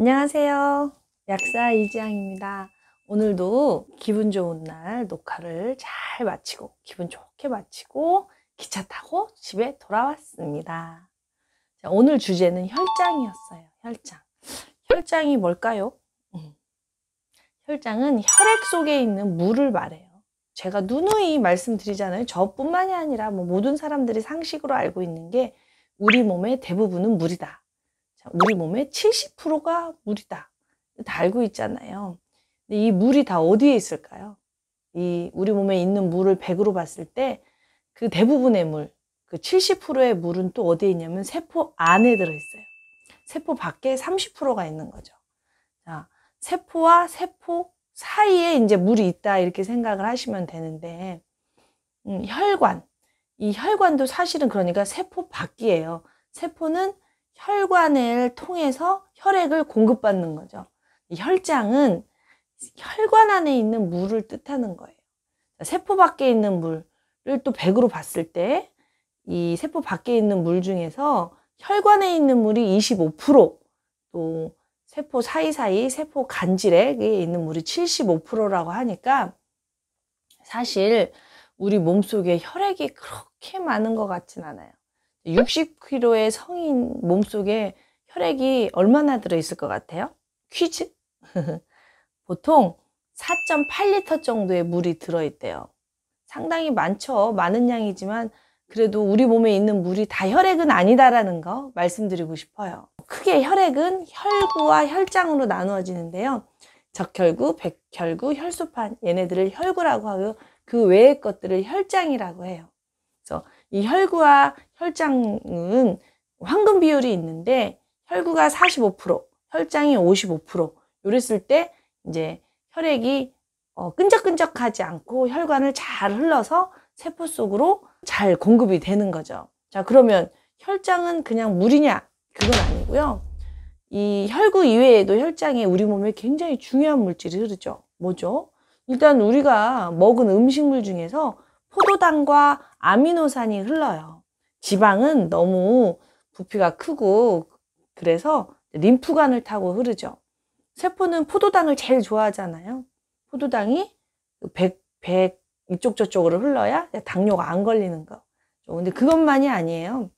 안녕하세요. 약사 이지향입니다. 오늘도 기분 좋은 날 녹화를 잘 마치고 기분 좋게 마치고 기차 타고 집에 돌아왔습니다. 자, 오늘 주제는 혈장이었어요. 혈장. 혈장이 뭘까요? 혈장은 혈액 속에 있는 물을 말해요. 제가 누누이 말씀드리잖아요. 저뿐만이 아니라 모든 사람들이 상식으로 알고 있는 게 우리 몸의 대부분은 물이다. 우리 몸의 70%가 물이다. 다 알고 있잖아요. 근데 이 물이 다 어디에 있을까요? 이 우리 몸에 있는 물을 100으로 봤을 때 그 대부분의 물, 그 70%의 물은 또 어디에 있냐면 세포 안에 들어있어요. 세포 밖에 30%가 있는 거죠. 자, 세포와 세포 사이에 이제 물이 있다 이렇게 생각을 하시면 되는데 혈관, 이 혈관도 사실은 그러니까 세포 밖이에요. 세포는 혈관을 통해서 혈액을 공급받는 거죠. 이 혈장은 혈관 안에 있는 물을 뜻하는 거예요. 세포 밖에 있는 물을 또 100으로 봤을 때 이 세포 밖에 있는 물 중에서 혈관에 있는 물이 25%, 또 세포 사이사이 세포 간질에 있는 물이 75%라고 하니까 사실 우리 몸속에 혈액이 그렇게 많은 것 같진 않아요. 60kg의 성인 몸속에 혈액이 얼마나 들어있을 것 같아요? 퀴즈? 보통 4.8리터 정도의 물이 들어있대요. 상당히 많죠. 많은 양이지만 그래도 우리 몸에 있는 물이 다 혈액은 아니다라는 거 말씀드리고 싶어요. 크게 혈액은 혈구와 혈장으로 나누어지는데요. 적혈구, 백혈구, 혈소판 얘네들을 혈구라고 하고요. 그 외의 것들을 혈장이라고 해요. 그래서 이 혈구와 혈장은 황금 비율이 있는데 혈구가 45%, 혈장이 55%. 이랬을 때 이제 혈액이 끈적끈적하지 않고 혈관을 잘 흘러서 세포 속으로 잘 공급이 되는 거죠. 자, 그러면 혈장은 그냥 물이냐? 그건 아니고요. 이 혈구 이외에도 혈장에 우리 몸에 굉장히 중요한 물질이 흐르죠. 뭐죠? 일단 우리가 먹은 음식물 중에서 포도당과 아미노산이 흘러요. 지방은 너무 부피가 크고 그래서 림프관을 타고 흐르죠. 세포는 포도당을 제일 좋아하잖아요. 포도당이 100 이쪽 저쪽으로 흘러야 당뇨가 안 걸리는 거. 근데 그것만이 아니에요.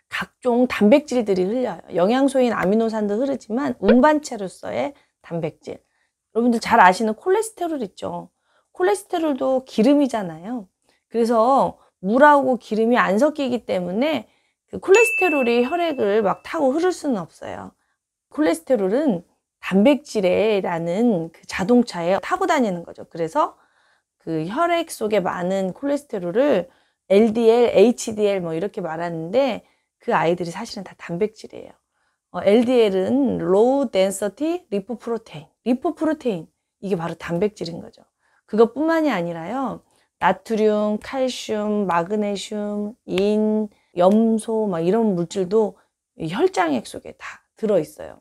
각종 단백질들이 흘려요. 영양소인 아미노산도 흐르지만 운반체로서의 단백질. 여러분들 잘 아시는 콜레스테롤 있죠. 콜레스테롤도 기름이잖아요. 그래서 물하고 기름이 안 섞이기 때문에 그 콜레스테롤이 혈액을 막 타고 흐를 수는 없어요. 콜레스테롤은 단백질이라는 그 자동차에 타고 다니는 거죠. 그래서 그 혈액 속에 많은 콜레스테롤을 LDL, HDL 이렇게 말하는데 그 아이들이 사실은 다 단백질이에요. LDL은 Low Density Lipoprotein. 리포프로테인. 이게 바로 단백질인 거죠. 그것뿐만이 아니라요. 나트륨, 칼슘, 마그네슘, 인, 염소 이런 물질도 혈장액 속에 다 들어있어요.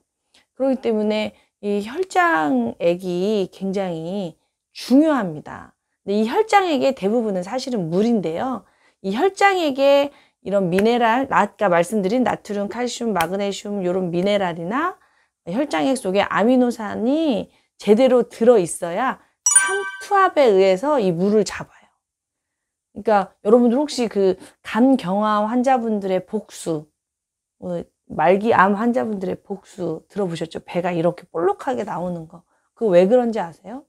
그렇기 때문에 이 혈장액이 굉장히 중요합니다. 근데 이 혈장액의 대부분은 사실은 물인데요. 이 혈장액에 이런 미네랄, 아까 말씀드린 나트륨, 칼슘, 마그네슘 이런 미네랄이나 혈장액 속에 아미노산이 제대로 들어있어야 삼투압에 의해서 이 물을 잡아요. 그러니까 여러분들 혹시 그 간경화 환자분들의 복수, 말기암 환자분들의 복수 들어보셨죠? 배가 이렇게 볼록하게 나오는 거. 그거 왜 그런지 아세요?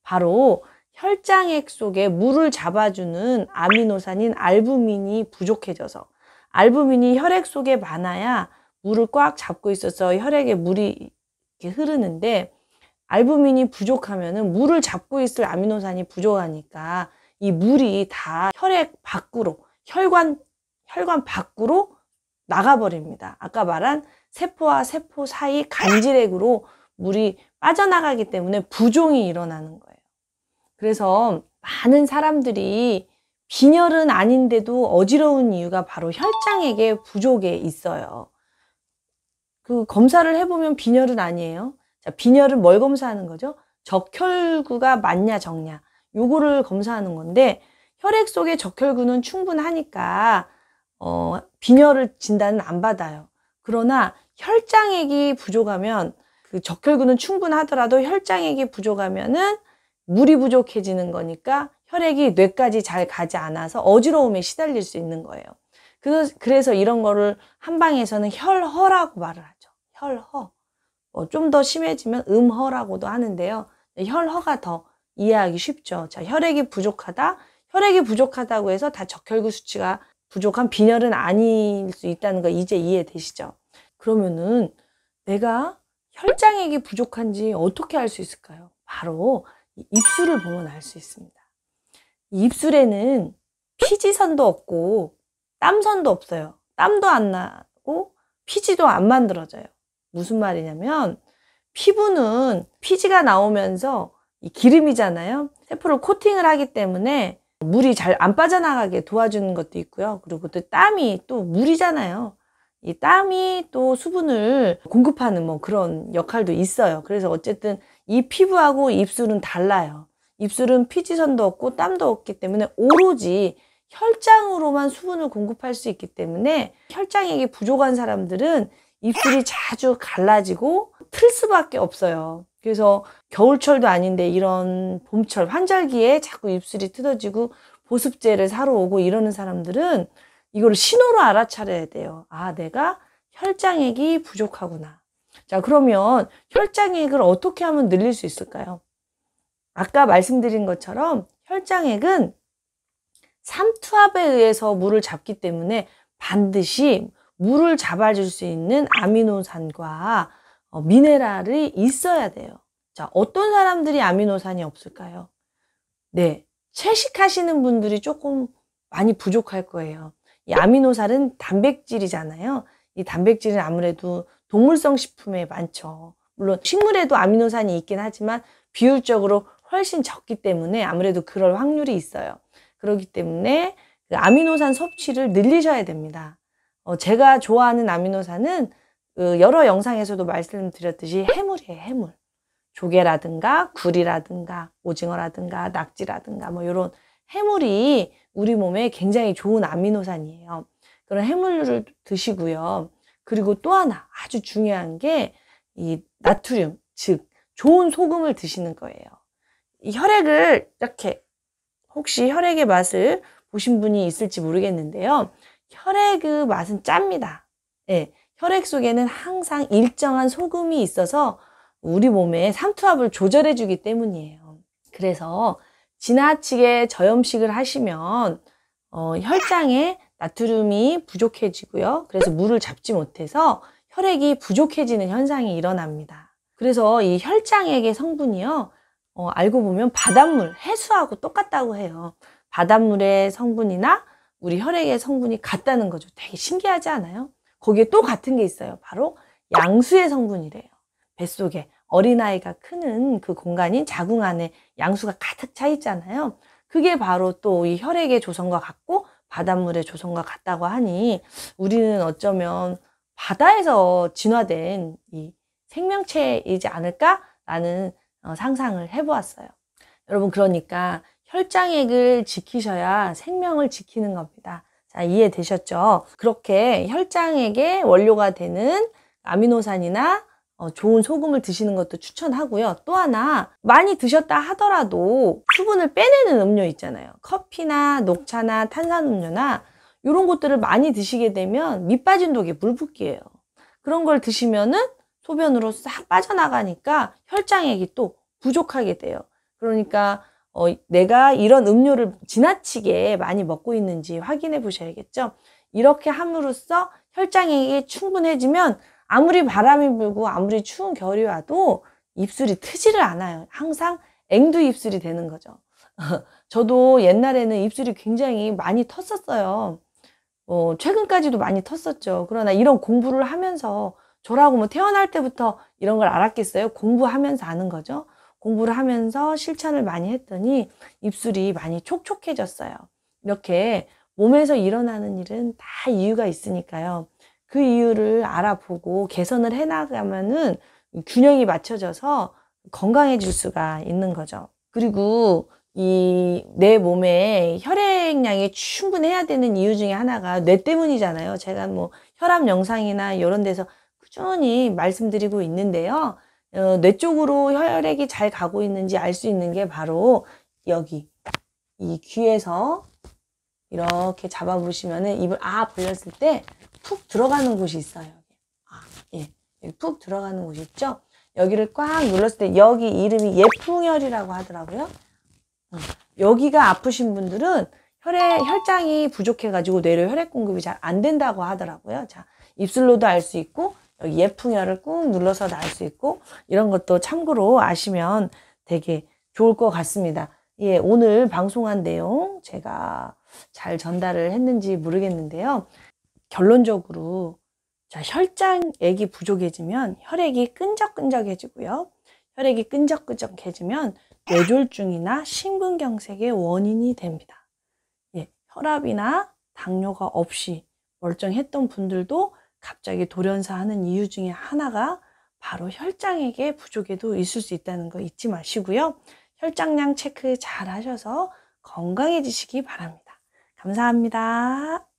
바로 혈장액 속에 물을 잡아주는 아미노산인 알부민이 부족해져서, 알부민이 혈액 속에 많아야 물을 꽉 잡고 있어서 혈액에 물이 이렇게 흐르는데, 알부민이 부족하면은 물을 잡고 있을 아미노산이 부족하니까 이 물이 다 혈액 밖으로, 혈관 밖으로 나가버립니다. 아까 말한 세포와 세포 사이 간질액으로 물이 빠져나가기 때문에 부종이 일어나는 거예요. 그래서 많은 사람들이 빈혈은 아닌데도 어지러운 이유가 바로 혈장액의 부족에 있어요. 그 검사를 해보면 빈혈은 아니에요. 자, 빈혈은 뭘 검사하는 거죠? 적혈구가 많냐 적냐 요거를 검사하는 건데, 혈액 속에 적혈구는 충분하니까 빈혈을 진단은 안 받아요. 그러나 혈장액이 부족하면 그 적혈구는 충분하더라도 혈장액이 부족하면은 물이 부족해지는 거니까 혈액이 뇌까지 잘 가지 않아서 어지러움에 시달릴 수 있는 거예요. 그래서 이런 거를 한방에서는 혈허라고 말을 하죠. 혈허. 좀 더 심해지면 음허라고도 하는데요. 혈허가 더 이해하기 쉽죠. 자, 혈액이 부족하다. 혈액이 부족하다고 해서 다 적혈구 수치가 부족한 빈혈은 아닐 수 있다는 거 이제 이해되시죠? 그러면은 내가 혈장액이 부족한지 어떻게 알 수 있을까요? 바로 입술을 보면 알 수 있습니다. 입술에는 피지선도 없고 땀선도 없어요. 땀도 안 나고 피지도 안 만들어져요. 무슨 말이냐면 피부는 피지가 나오면서 이 기름이잖아요. 세포를 코팅을 하기 때문에 물이 잘 안 빠져나가게 도와주는 것도 있고요. 그리고 또 땀이 또 물이잖아요. 이 땀이 또 수분을 공급하는 뭐 그런 역할도 있어요. 그래서 어쨌든 이 피부하고 입술은 달라요. 입술은 피지선도 없고 땀도 없기 때문에 오로지 혈장으로만 수분을 공급할 수 있기 때문에 혈장액이 부족한 사람들은 입술이 자주 갈라지고 틀 수밖에 없어요. 그래서 겨울철도 아닌데 이런 봄철 환절기에 자꾸 입술이 뜯어지고 보습제를 사러 오고 이러는 사람들은 이걸 신호로 알아차려야 돼요. 아, 내가 혈장액이 부족하구나. 자, 그러면 혈장액을 어떻게 하면 늘릴 수 있을까요? 아까 말씀드린 것처럼 혈장액은 삼투압에 의해서 물을 잡기 때문에 반드시 물을 잡아줄 수 있는 아미노산과 미네랄이 있어야 돼요. 자, 어떤 사람들이 아미노산이 없을까요? 네, 채식하시는 분들이 조금 많이 부족할 거예요. 이 아미노산은 단백질이잖아요. 이 단백질은 아무래도 동물성 식품에 많죠. 물론 식물에도 아미노산이 있긴 하지만 비율적으로 훨씬 적기 때문에 아무래도 그럴 확률이 있어요. 그렇기 때문에 그 아미노산 섭취를 늘리셔야 됩니다. 제가 좋아하는 아미노산은 여러 영상에서도 말씀드렸듯이 해물이에요, 해물. 조개라든가 굴이라든가 오징어라든가 낙지라든가 뭐 이런 해물이 우리 몸에 굉장히 좋은 아미노산이에요. 그런 해물을 드시고요. 그리고 또 하나 아주 중요한 게 이 나트륨, 즉 좋은 소금을 드시는 거예요. 이 혈액을 이렇게 혹시 혈액의 맛을 보신 분이 있을지 모르겠는데요. 혈액의 맛은 짭니다. 네, 혈액 속에는 항상 일정한 소금이 있어서 우리 몸에 삼투압을 조절해 주기 때문이에요. 그래서 지나치게 저염식을 하시면 혈장에 나트륨이 부족해지고요. 그래서 물을 잡지 못해서 혈액이 부족해지는 현상이 일어납니다. 그래서 이 혈장액의 성분이요. 알고 보면 바닷물, 해수하고 똑같다고 해요. 바닷물의 성분이나 우리 혈액의 성분이 같다는 거죠. 되게 신기하지 않아요? 거기에 또 같은 게 있어요. 바로 양수의 성분이래요. 뱃속에 어린아이가 크는 그 공간인 자궁 안에 양수가 가득 차 있잖아요. 그게 바로 또 이 혈액의 조성과 같고 바닷물의 조성과 같다고 하니 우리는 어쩌면 바다에서 진화된 이 생명체이지 않을까라는 상상을 해보았어요. 여러분, 그러니까 혈장액을 지키셔야 생명을 지키는 겁니다. 자, 이해되셨죠? 그렇게 혈장액의 원료가 되는 아미노산이나 좋은 소금을 드시는 것도 추천하고요. 또 하나, 많이 드셨다 하더라도 수분을 빼내는 음료 있잖아요. 커피나 녹차나 탄산음료나 이런 것들을 많이 드시게 되면 밑 빠진 독이 물 붓기예요. 그런 걸 드시면은 소변으로 싹 빠져나가니까 혈장액이 또 부족하게 돼요. 그러니까 내가 이런 음료를 지나치게 많이 먹고 있는지 확인해 보셔야겠죠. 이렇게 함으로써 혈장액이 충분해지면 아무리 바람이 불고 아무리 추운 겨울이 와도 입술이 트지를 않아요. 항상 앵두 입술이 되는 거죠. 저도 옛날에는 입술이 굉장히 많이 텄었어요. 최근까지도 많이 텄었죠. 그러나 이런 공부를 하면서 저라고 뭐 태어날 때부터 이런 걸 알았겠어요? 공부하면서 아는 거죠. 공부를 하면서 실천을 많이 했더니 입술이 많이 촉촉해졌어요. 이렇게 몸에서 일어나는 일은 다 이유가 있으니까요. 그 이유를 알아보고 개선을 해나가면은 균형이 맞춰져서 건강해질 수가 있는 거죠. 그리고 내 몸에 혈액량이 충분해야 되는 이유 중에 하나가 뇌 때문이잖아요. 제가 뭐 혈압 영상이나 이런 데서 꾸준히 말씀드리고 있는데요. 뇌 쪽으로 혈액이 잘 가고 있는지 알 수 있는 게 바로 여기 이 귀에서 이렇게 잡아보시면은 입을 벌렸을 때 푹 들어가는 곳이 있어요. 예, 여기 푹 들어가는 곳이 있죠. 여기를 꽉 눌렀을 때 여기 이름이 예풍혈이라고 하더라고요. 여기가 아프신 분들은 혈장이 부족해가지고 뇌로 혈액 공급이 잘 안 된다고 하더라고요. 자, 입술로도 알 수 있고 여기 예풍혈을 꾹 눌러서도 알 수 있고 이런 것도 참고로 아시면 되게 좋을 것 같습니다. 예, 오늘 방송한 내용 제가 잘 전달을 했는지 모르겠는데요. 결론적으로 자, 혈장액이 부족해지면 혈액이 끈적끈적해지고요. 혈액이 끈적끈적해지면 뇌졸중이나 심근경색의 원인이 됩니다. 예, 혈압이나 당뇨가 없이 멀쩡했던 분들도 갑자기 돌연사하는 이유 중에 하나가 바로 혈장액의 부족에도 있을 수 있다는 거 잊지 마시고요. 혈장량 체크 잘 하셔서 건강해지시기 바랍니다. 감사합니다.